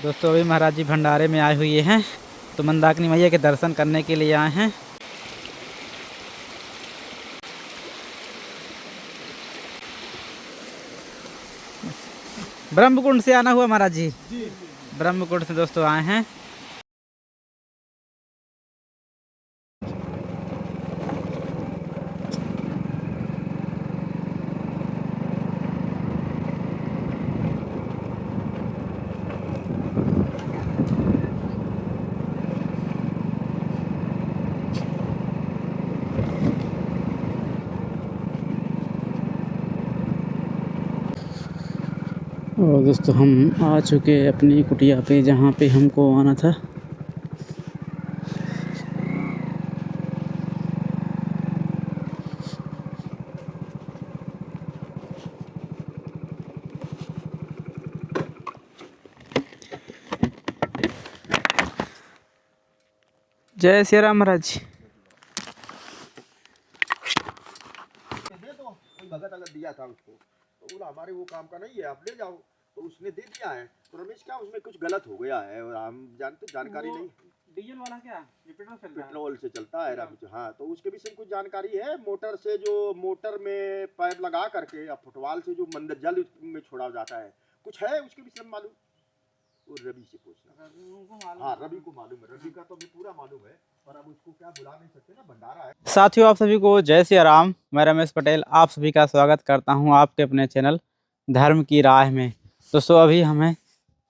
दोस्तों अभी महाराज जी भंडारे में आए हुए हैं, तो मंदाकिनी मैया के दर्शन करने के लिए आए हैं। ब्रह्मकुंड से आना हुआ महाराज जी? ब्रह्मकुंड से दोस्तों आए हैं। और दोस्तों हम आ चुके हैं अपनी कुटिया पे, जहाँ पे हमको आना था। जय श्री राम महाराज जी। दे दो, कोई भगत अगर दिया था उसको तो बोला हमारे वो काम का नहीं है, आप ले जाओ, तो उसने दे दिया है। तो रमेश क्या उसमें कुछ गलत हो गया है और हम जानते जानकारी नहीं। डीजल वाला क्या पेट्रोल से चलता है रमेश। हाँ, तो उसके विषय में कुछ जानकारी है। मोटर से जो मोटर में पाइप लगा करके या फुटवाल से जो मंदिर जल में छोड़ा जाता है, कुछ है उसके विषय में मालूम? वो रवि से पूछना। हाँ, रवि को मालूम है। रवि का तो हमें पूरा मालूम है, पर अब उसको क्या बुला नहीं सकते ना, भंडारा है। साथियों आप सभी को जय श्री राम। मैं रमेश पटेल आप सभी का स्वागत करता हूं आपके अपने चैनल धर्म की राह में। दोस्तों अभी हमें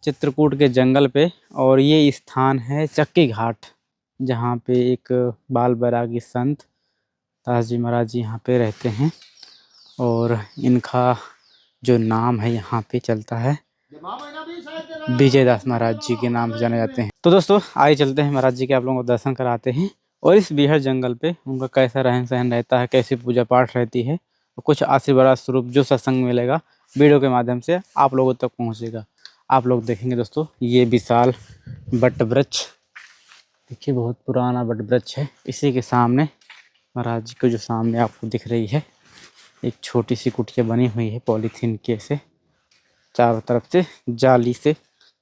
चित्रकूट के जंगल पे, और ये स्थान है चक्की घाट, जहाँ पे एक बाल बैरागी संत दास जी महाराज जी यहाँ पे रहते हैं, और इनका जो नाम है यहाँ पे चलता है विजय दास महाराज जी के नाम से जाने जाते हैं। तो दोस्तों आइए चलते हैं महाराज जी के, आप लोगों को दर्शन कराते हैं, और इस बिहार जंगल पे उनका कैसा रहन सहन रहता है, कैसी पूजा पाठ रहती है, और कुछ आशीर्वाद स्वरूप जो सत्संग मिलेगा वीडियो के माध्यम से आप लोगों तक पहुँचेगा। आप लोग देखेंगे दोस्तों, ये विशाल बट वृक्ष देखिए, बहुत पुराना बट वृक्ष है। इसी के सामने महाराज जी को जो सामने आपको दिख रही है, एक छोटी सी कुटिया बनी हुई है पॉलीथीन के से, चारों तरफ से जाली से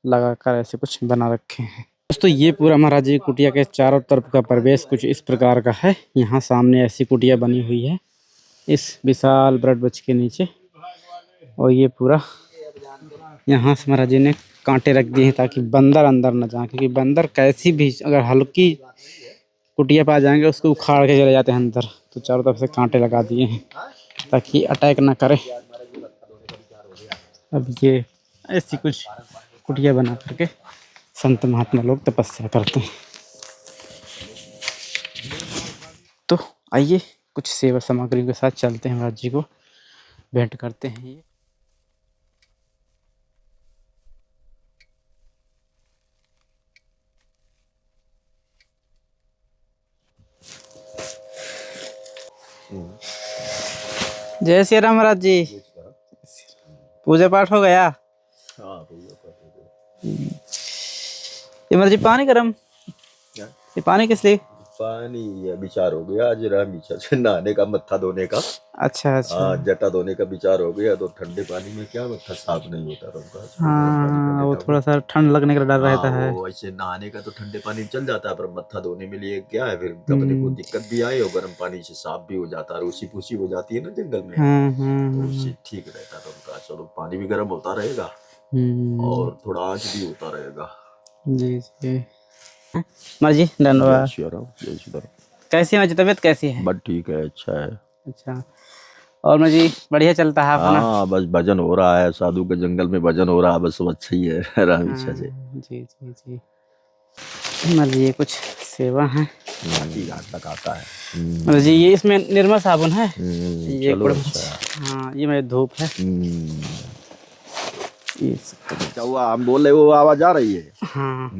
लगाकर ऐसे कुछ बना रखे हैं। दोस्तों ये पूरा महाराज जी कुटिया के चारों तरफ का परिवेश कुछ इस प्रकार का है। यहाँ सामने ऐसी कुटिया बनी हुई है इस विशाल बट वृक्ष के नीचे, और ये पूरा यहाँ से महाराज जी ने कांटे रख दिए हैं ताकि बंदर अंदर न जाए, क्योंकि बंदर कैसी भी अगर हल्की कुटिया पर आ जाएंगे उसको उखाड़ के चले जाते हैं अंदर। तो चारों तरफ से कांटे लगा दिए हैं ताकि अटैक ना करे। अब ये ऐसी कुछ कुटिया बना करके संत महात्मा लोग तपस्या करते हैं। तो आइए कुछ सेवा सामग्री के साथ चलते हैं, महाराज जी को भेंट करते हैं। ये जय श्री राम महाराज जी। पूजा पाठ हो गया? हाँ, ये महाराज जी पानी गरम, ये पानी किस लिए? पानी ये विचार हो गया आज, रहा विचार से नहाने का, मत्था धोने का। अच्छा अच्छा। हाँ, जटा धोने का विचार हो गया, तो ठंडे पानी में क्या मत्था साफ नहीं होता रहता। हाँ, वो थोड़ा सा ठंड लगने का डर रहता है। वैसे नहाने का तो ठंडे पानी चल जाता है, पर मत्था धोने में लिए क्या है, फिर अपने को दिक्कत भी आए और गर्म पानी से साफ भी हो जाता है। रूसी पूसी हो जाती है ना जंगल में, तो उससे ठीक रहता है। तो उनका चलो पानी भी गर्म होता रहेगा और थोड़ा आँच भी होता रहेगा। जी जी महाराज जी धन्यवाद। कैसी है तबीयत, कैसी है? बस ठीक है, अच्छा है। अच्छा, और महाराज जी बढ़िया चलता है अपना? हाँ, बस भजन हो रहा है, साधु के जंगल में भजन हो रहा है, बस सब अच्छा ही है। अच्छा से। जी जी जी महाराज जी, ये कुछ सेवा है घाट तक आता है महाराज जी। ये इसमें निर्मल साबुन है, ये चलो अच्छा। हाँ, ये मेरी धूप है। क्या हुआ, हम बोल रहे वो आवाज आ रही है? हाँ,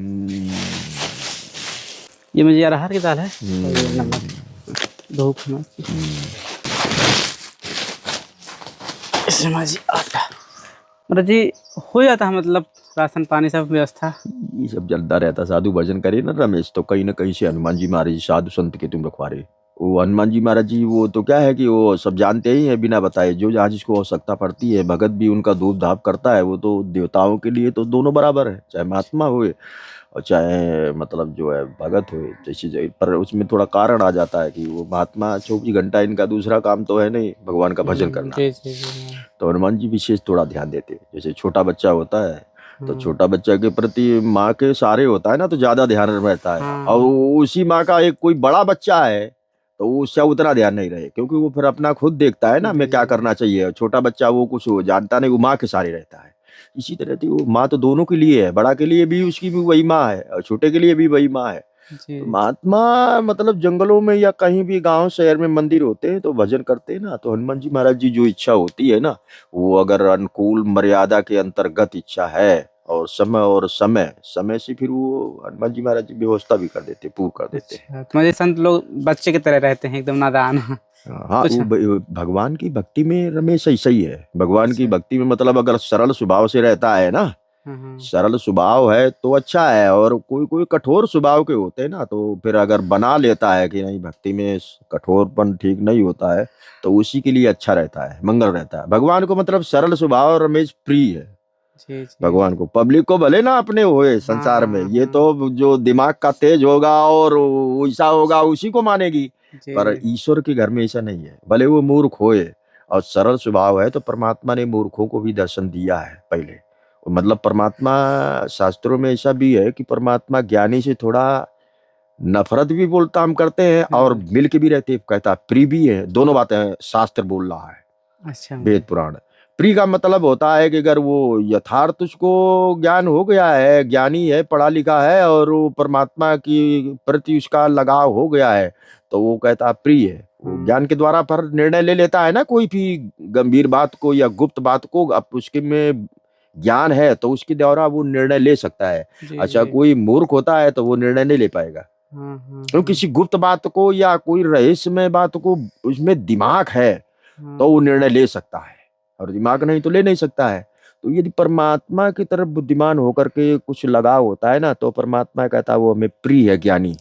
ये मुझे अरहर की दाल है, धूप है इसमें महाराज जी आटा। महाराज जी हो जाता है मतलब राशन पानी सब व्यवस्था? ये सब चलता रहता। साधु भजन करे ना रमेश, तो कहीं ना कहीं से हनुमान जी महाराज साधु संत के तुम रखवारे। वो हनुमान जी महाराज जी वो तो क्या है कि वो सब जानते ही हैं बिना बताए, जो जहाँ जिसको आवश्यकता पड़ती है भगत भी उनका धूप धाप करता है। वो तो देवताओं के लिए तो दोनों बराबर है, चाहे महात्मा हुए और चाहे मतलब जो है भगत हुए। पर उसमें थोड़ा कारण आ जाता है कि वो महात्मा 24 घंटा इनका दूसरा काम तो है नहीं भगवान का भजन करना। जी जी जी। तो हनुमान जी विशेष थोड़ा ध्यान देते हैं। जैसे छोटा बच्चा होता है तो हाँ छोटा बच्चा के प्रति माँ के सहारे होता है ना, तो ज्यादा ध्यान रहता है। हाँ और उसी माँ का एक कोई बड़ा बच्चा है तो उसका उतना ध्यान नहीं रहे, क्योंकि वो फिर अपना खुद देखता है ना, जी मैं क्या जी करना चाहिए। और छोटा बच्चा वो कुछ वो जानता नहीं, वो माँ के सहारे रहता है। इसी तरह से वो माँ तो दोनों के लिए है, बड़ा के लिए भी उसकी भी वही माँ है और छोटे के लिए भी वही माँ है। तो जी। महात्मा मतलब जंगलों में या कहीं भी गांव शहर में मंदिर होते हैं तो भजन करते हैं ना, तो हनुमान जी महाराज जी जो इच्छा होती है ना, वो अगर अनुकूल मर्यादा के अंतर्गत इच्छा है और समय समय से फिर वो हनुमान जी महाराज जी व्यवस्था भी कर देते, पूर्ण कर देते हैं। अच्छा, तुम्हारे संत लोग बच्चे की तरह रहते हैं, एकदम नादान। हाँ, कुछ वो भगवान की भक्ति में रमेश ऐसा ही है। भगवान की अच्छा। भक्ति में मतलब अगर सरल स्वभाव से रहता है ना, हाँ हाँ सरल स्वभाव है तो अच्छा है। और कोई कोई कठोर स्वभाव के होते हैं ना, तो फिर अगर बना लेता है कि नहीं भक्ति में कठोरपन ठीक नहीं होता है, तो उसी के लिए अच्छा रहता है, मंगल रहता है। भगवान को मतलब सरल स्वभाव रमेश प्रिय है। जी जी। भगवान को पब्लिक को भले ना अपने होए हाँ संसार में, हाँ ये हाँ। तो जो दिमाग का तेज होगा और वैसा होगा उसी को मानेगी। पर जी ईश्वर के घर में ऐसा नहीं है, भले वो मूर्ख होए और सरल स्वभाव है। तो परमात्मा ने मूर्खों को भी दर्शन दिया है पहले। मतलब परमात्मा शास्त्रों में ऐसा भी है कि परमात्मा ज्ञानी से थोड़ा नफरत भी बोलता हम करते हैं और हाँ। मिल के भी रहते हैं, कहता प्रिय भी है। दोनों बातें शास्त्र बोल रहा है, अच्छा। वेद पुराण। प्रिय का मतलब होता है कि अगर वो यथार्थ उसको ज्ञान हो गया है, ज्ञानी है, पढ़ा लिखा है और वो परमात्मा की प्रति उसका लगाव हो गया है, तो वो कहता प्रिय है। वो ज्ञान के द्वारा पर निर्णय ले लेता है ना, कोई भी गंभीर बात को या गुप्त बात को, अब उसके में ज्ञान है तो उसके द्वारा वो निर्णय ले सकता है। जी अच्छा, जी। कोई मूर्ख होता है तो वो निर्णय नहीं ले पाएगा। हाँ हाँ तो हाँ किसी गुप्त बात को या कोई रहस्यमय बात को उसमें दिमाग है तो वो हाँ। निर्णय ले सकता है, और दिमाग नहीं तो ले नहीं सकता है। तो यदि परमात्मा की तरफ बुद्धिमान होकर के कुछ लगाव होता है ना, तो परमात्मा कहता है वो हमें प्रिय है, ज्ञानी।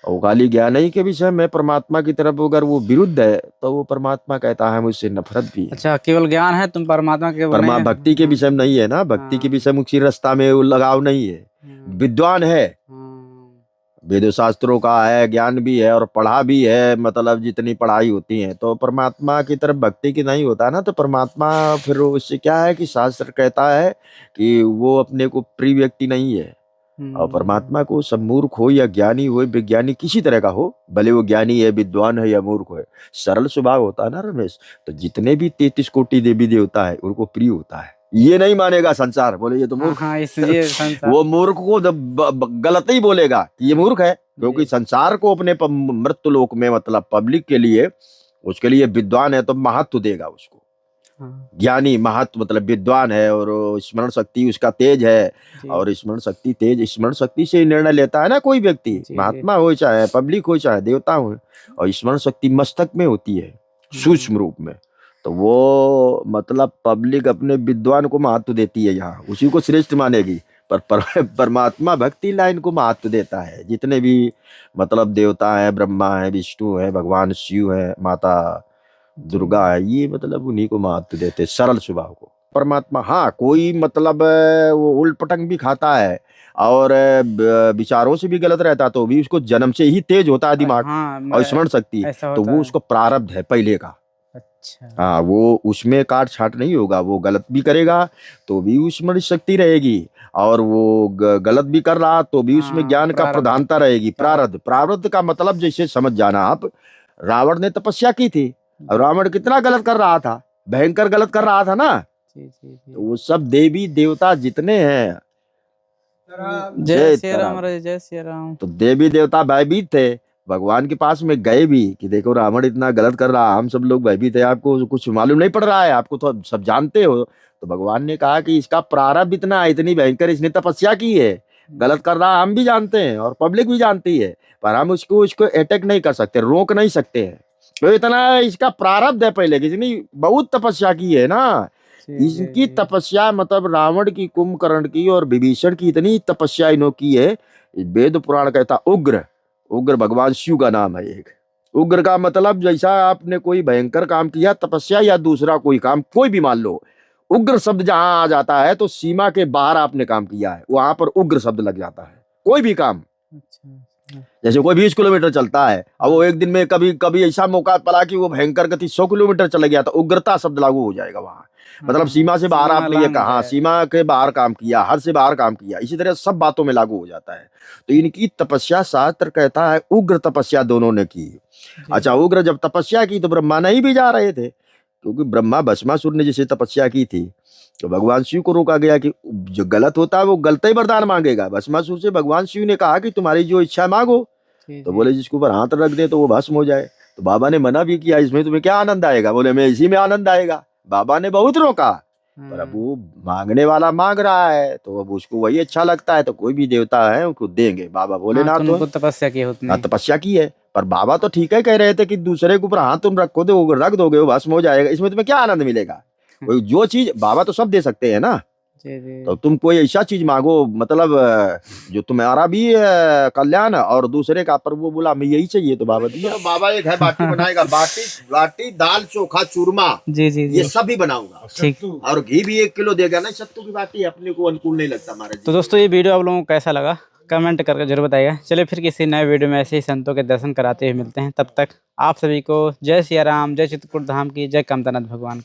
और खाली ज्ञान ही के विषय में परमात्मा की तरफ अगर वो विरुद्ध है तो वो परमात्मा कहता है मुझसे नफरत भी है। अच्छा, केवल ज्ञान है, तुम परमात्मा के वो नहीं है। भक्ति के हाँ विषय में नहीं है ना, भक्ति के हाँ विषय में उसी रास्ता में वो लगाव नहीं है। हाँ विद्वान है, हाँ। वेद शास्त्रों का है, ज्ञान भी है और पढ़ा भी है, मतलब जितनी पढ़ाई होती है। तो परमात्मा की तरफ भक्ति की नहीं होता ना, तो परमात्मा फिर उससे क्या है कि शास्त्र कहता है कि वो अपने को प्रिय व्यक्ति नहीं है। और परमात्मा को सब मूर्ख हो या ज्ञानी हो, विज्ञानी किसी तरह का हो, भले वो ज्ञानी है, विद्वान है या मूर्ख है, सरल स्वभाव होता है ना रमेश, तो जितने भी 33 कोटि देवी देवता है उनको प्रिय होता है। ये नहीं मानेगा संसार, बोले ये तो हाँ मूर्ख। हाँ, इसलिए संसार। वो मूर्ख को गलत ही बोलेगा कि ये मूर्ख है, क्योंकि जी। संसार को अपने मृत्यु लोक में मतलब पब्लिक के लिए, उसके लिए विद्वान है तो महत्व देगा उसको। हाँ ज्ञानी महत्व मतलब विद्वान है और स्मरण शक्ति उसका तेज है। जी और स्मरण शक्ति तेज, स्मरण शक्ति से ही निर्णय लेता है ना कोई व्यक्ति, जी जी। महात्मा हो चाहे पब्लिक हो चाहे देवता हो। और स्मरण शक्ति मस्तक में होती है सूक्ष्म रूप में। तो वो मतलब पब्लिक अपने विद्वान को महत्व देती है, यहाँ उसी को श्रेष्ठ मानेगी। परमात्मा भक्ति लाइन को महत्व देता है। जितने भी मतलब देवता है, ब्रह्मा है, विष्णु है, भगवान शिव है, माता दुर्गा है, ये मतलब उन्हीं को महत्व देते, सरल स्वभाव को। परमात्मा हाँ कोई मतलब वो उल्ट पटंग भी खाता है और विचारों से भी गलत रहता, तो भी उसको जन्म से ही तेज होता है दिमाग हाँ और स्मरण शक्ति। ऐसा तो होता वो है। उसको प्रारब्ध है पहले का। अच्छा। हाँ, वो उसमें काट छाट नहीं होगा, वो गलत भी करेगा तो भी उसमें शक्ति रहेगी, और वो गलत भी कर रहा तो भी उसमें हाँ, ज्ञान का प्रारब्ध। प्रधानता रहेगी। प्रारब्ध। प्रारब्ध, प्रारब्ध का मतलब जैसे समझ जाना आप, रावण ने तपस्या की थी और जी रावण कितना गलत कर रहा था, भयंकर गलत कर रहा था ना। जी जी जी। तो वो सब देवी देवता जितने हैं, जय जय श्री राम, तारा, अरे जय श्री राम। तो देवी देवता भयभीत थे, भगवान के पास में गए भी कि देखो रावण इतना गलत कर रहा, हम सब लोग भयभीत है, आपको कुछ मालूम नहीं पड़ रहा है, आपको तो सब जानते हो। तो भगवान ने कहा कि इसका प्रारब्ध इतना है, इतनी भयंकर इसने तपस्या की है, गलत कर रहा हम भी जानते हैं और पब्लिक भी जानती है, पर हम उसको उसको अटैक नहीं कर सकते, रोक नहीं सकते हैं। तो इतना इसका प्रारब्ध है पहले, किसने बहुत तपस्या की है ना। जी जी इनकी जी। तपस्या मतलब रावण की, कुंभकर्ण की और विभीषण की इतनी तपस्या इन्हों की है। वेद पुराण कहता उग्र, उग्र भगवान शिव का नाम है एक। उग्र का मतलब जैसा आपने कोई भयंकर काम किया, तपस्या या दूसरा कोई काम, कोई भी मान लो, उग्र शब्द जहां आ जाता है तो सीमा के बाहर आपने काम किया है, वहां पर उग्र शब्द लग जाता है। कोई भी काम, अच्छा अच्छा। जैसे कोई 20 किलोमीटर चलता है, अब वो एक दिन में कभी कभी ऐसा मौका पड़ा कि वो भयंकर गति 100 किलोमीटर चले गया, तो उग्रता शब्द लागू हो जाएगा वहां। मतलब सीमा से बाहर सीमा आपने ये लांघ कहा, गया। सीमा के बाहर काम किया, हद से बाहर काम किया, इसी तरह सब बातों में लागू हो जाता है। तो इनकी तपस्या शास्त्र कहता है उग्र तपस्या दोनों ने की। जी। अच्छा, उग्र जब तपस्या की तो ब्रह्मा नहीं भी जा रहे थे, क्योंकि ब्रह्मा भस्मासुर ने जैसे तपस्या की थी, तो भगवान शिव को रोका गया कि जो गलत होता है वो गलत ही वरदान मांगेगा। भस्मासुर से भगवान शिव ने कहा कि तुम्हारी जो इच्छा मांगो, जी तो जी। बोले जिसके ऊपर हाथ रख दे तो वो भस्म हो जाए। तो बाबा ने मना भी किया, इसमें तुम्हें क्या आनंद आएगा? बोले मैं इसी में आनंद आएगा। बाबा ने बहुत रोका, पर अब वो मांगने वाला मांग रहा है, तो अब उसको वही अच्छा लगता है, तो कोई भी देवता है उनको देंगे। बाबा हाँ, तो भोलेनाथ उनको है, तपस्या की ना उतनी। तपस्या की है। पर बाबा तो ठीक है कह रहे थे कि दूसरे के ऊपर हाथ तुम रखो, दो रख दोगे वो भस्म हो जाएगा, इसमें तुम्हें क्या आनंद मिलेगा? कोई जो चीज, बाबा तो सब दे सकते हैं ना, जी जी। तो तुम कोई ऐसा चीज मांगो, मतलब जो तुम्हारा भी कल्याण और दूसरे का, पर वो बोला मैं यही चाहिए, तो बाबा दिया। चलो बाबा एक है बाटी बनाएगा, बाटी बाटी दाल चोखा चूरमा जी जी ये जी। सब भी बनाऊंगा, ठीक। और घी भी 1 किलो देगा। नहीं, सत्तू की बाटी अपने को अनुकूल नहीं लगता महाराज तो जी। दोस्तों, ये वीडियो आप लोगों को कैसा लगा कमेंट करके जरूर बताइएगा। चलिए फिर किसी नए वीडियो में ऐसे ही संतों के दर्शन कराते हुए मिलते हैं। तब तक आप सभी को जय सिया राम, जय चित्रकूट धाम की, जय कामतानाथ भगवान की।